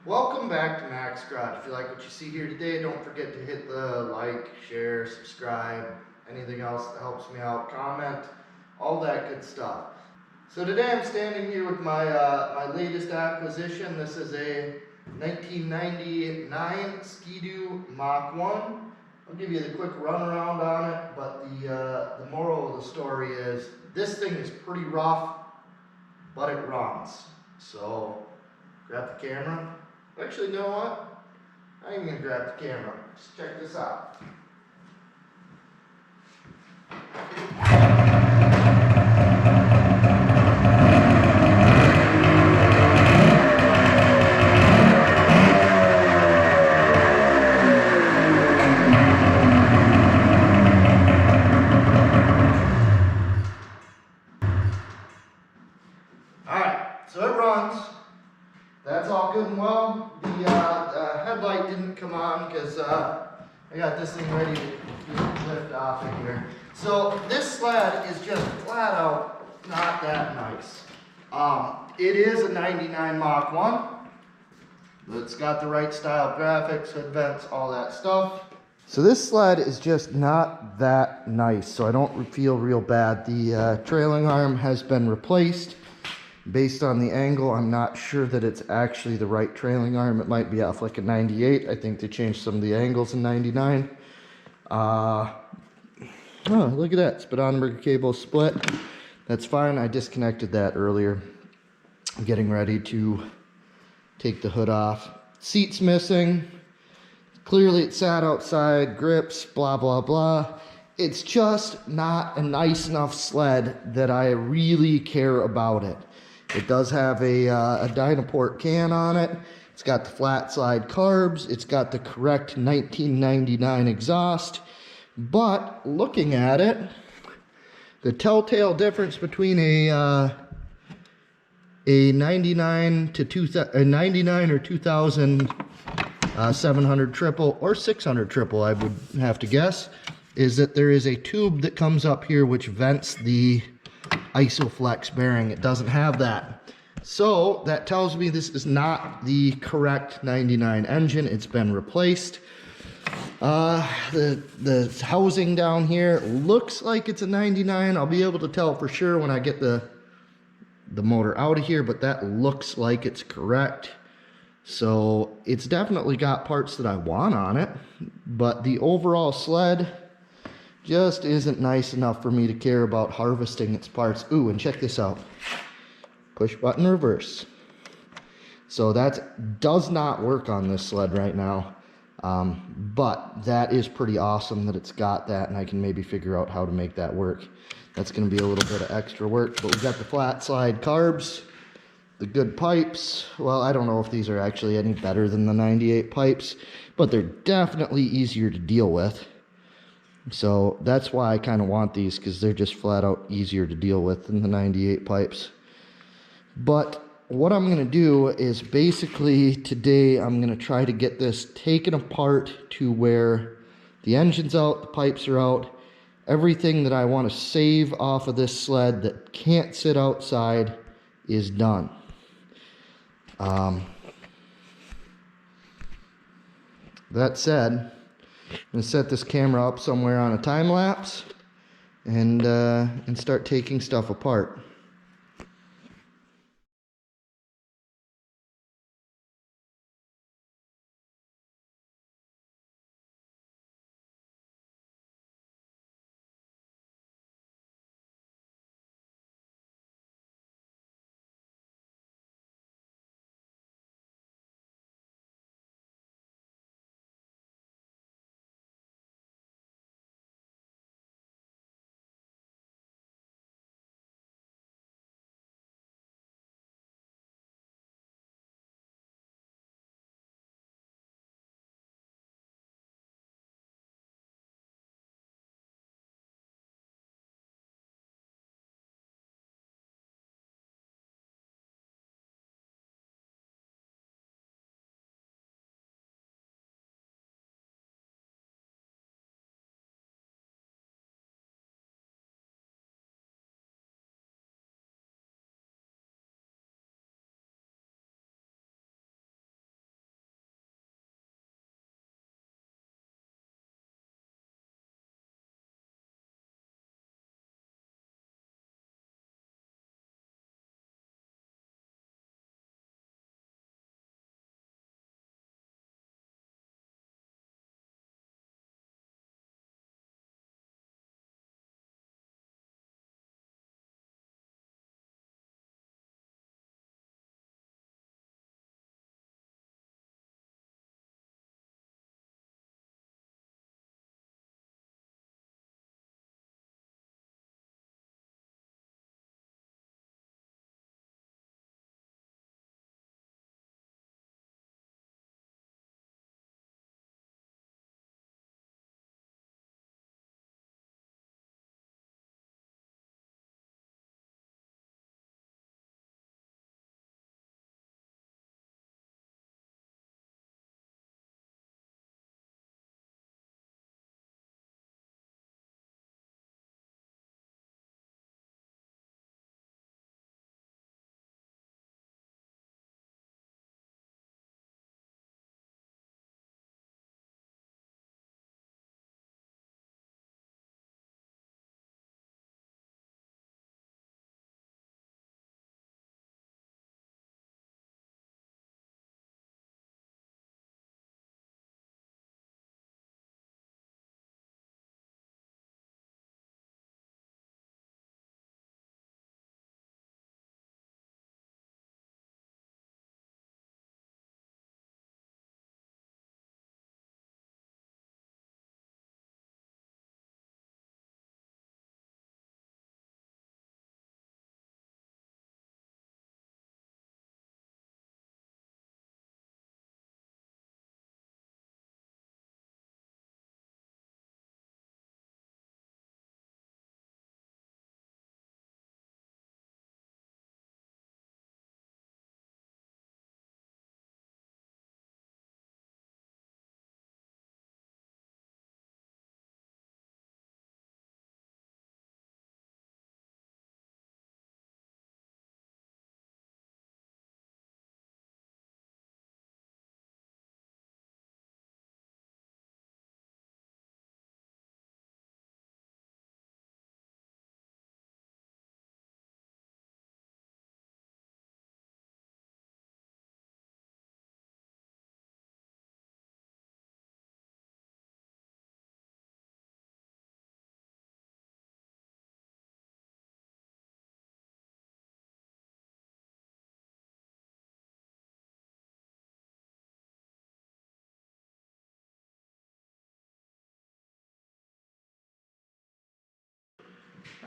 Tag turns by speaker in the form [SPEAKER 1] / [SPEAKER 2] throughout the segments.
[SPEAKER 1] Welcome back to Mach's Garage. If you like what you see here today, don't forget to hit the like, share, subscribe, anything else that helps me out, comment, all that good stuff. So today I'm standing here with my latest acquisition. This is a 1999 Ski-Doo Mach 1. I'll give you the quick runaround on it, but the moral of the story is this thing is pretty rough, but it runs. So grab the camera. Actually, you know what? I ain't gonna grab the camera. Just check this out. Alright, so it runs. That's all good and well. The headlight didn't come on because I got this thing ready to lift off of here. So this sled is just flat out not that nice. It is a 99 Mach 1. It's got the right style graphics, hood vents, all that stuff. So this sled is just not that nice, so I don't feel real bad. The trailing arm has been replaced. Based on the angle, I'm not sure that it's actually the right trailing arm. It might be off like a 98. I think they changed some of the angles in 99. Oh, look at that. Speedometer cable split. That's fine. I disconnected that earlier. I'm getting ready to take the hood off. Seat's missing. Clearly it sat outside. Grips, blah, blah, blah. It's just not a nice enough sled that I really care about it. It does have a Dynaport can on it. It's got the flat slide carbs. It's got the correct 1999 exhaust. But looking at it, the telltale difference between a 99 or 2000 700 triple or 600 triple, I would have to guess, is that there is a tube that comes up here which vents the Isoflex bearing. It doesn't have that. So that tells me this is not the correct 99 engine. It's been replaced. The housing down here looks like it's a 99. I'll be able to tell for sure when I get the motor out of here, but that looks like it's correct. So it's definitely got parts that I want on it, but the overall sled just isn't nice enough for me to care about harvesting its parts. Ooh, and check this out. Push button reverse. So that does not work on this sled right now. But that is pretty awesome that it's got that, and I can maybe figure out how to make that work. That's going to be a little bit of extra work, but we got the flat slide carbs, the good pipes. Well, I don't know if these are actually any better than the 98 pipes, but they're definitely easier to deal with. So that's why I kind of want these, because they're just flat out easier to deal with than the 98 pipes. But what I'm going to do is basically today I'm going to try to get this taken apart to where the engine's out, the pipes are out, everything that I want to save off of this sled that can't sit outside is done. That said, I'm going to set this camera up somewhere on a time lapse and start taking stuff apart.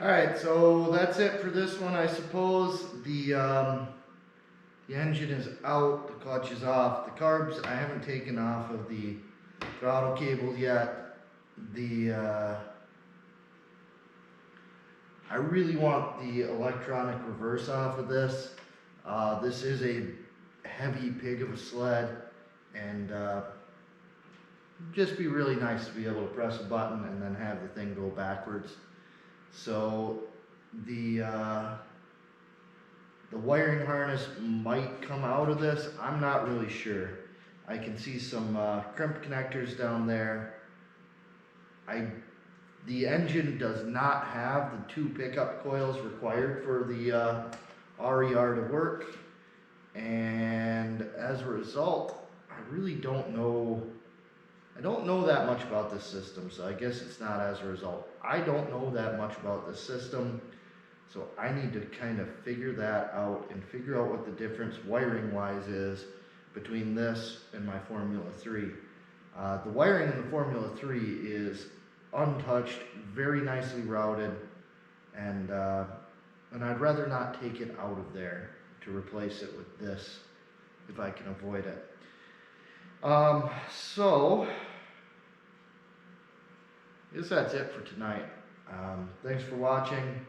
[SPEAKER 1] Alright, so that's it for this one, I suppose. The engine is out, the clutch is off, the carbs I haven't taken off of the throttle cable yet. I really want the electronic reverse off of this. This is a heavy pig of a sled, and just be really nice to be able to press a button and then have the thing go backwards. So the wiring harness might come out of this. I'm not really sure. I can see some crimp connectors down there. The engine does not have the 2 pickup coils required for the RER to work, and as a result, I really don't know. I don't know that much about this system, so I guess it's not as a result. I don't know that much about this system, so I need to kind of figure that out and figure out what the difference wiring-wise is between this and my Formula 3. The wiring in the Formula 3 is untouched, very nicely routed, and I'd rather not take it out of there to replace it with this if I can avoid it. So I guess that's it for tonight. Thanks for watching.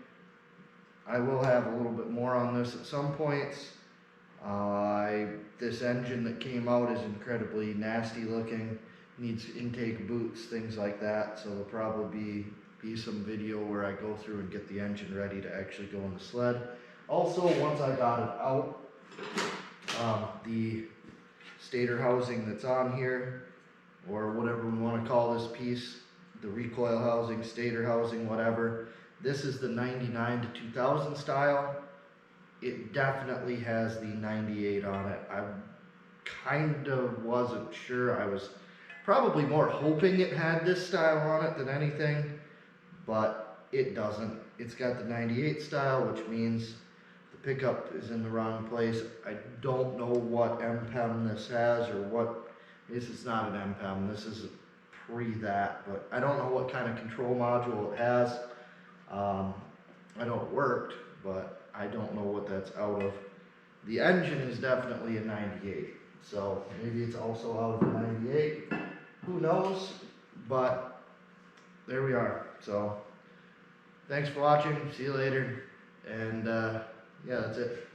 [SPEAKER 1] I will have a little bit more on this at some points. This engine that came out is incredibly nasty looking, needs intake boots, things like that, so there'll probably be some video where I go through and get the engine ready to actually go in the sled. Also, once I got it out, the stator housing that's on here, or whatever we want to call this piece, the recoil housing, stator housing, whatever, this is the 99 to 2000 style. It definitely has the 98 on it. I kind of wasn't sure. I was probably more hoping it had this style on it than anything, but it doesn't. It's got the 98 style, which means the pickup is in the wrong place. I don't know what MPEM this has, or what. This is not an MPEM. This is pre that, but I don't know what kind of control module it has. I know it worked, but I don't know what that's out of. The engine is definitely a 98, so maybe it's also out of the 98. Who knows? But there we are. So thanks for watching. See you later. And yeah, that's it.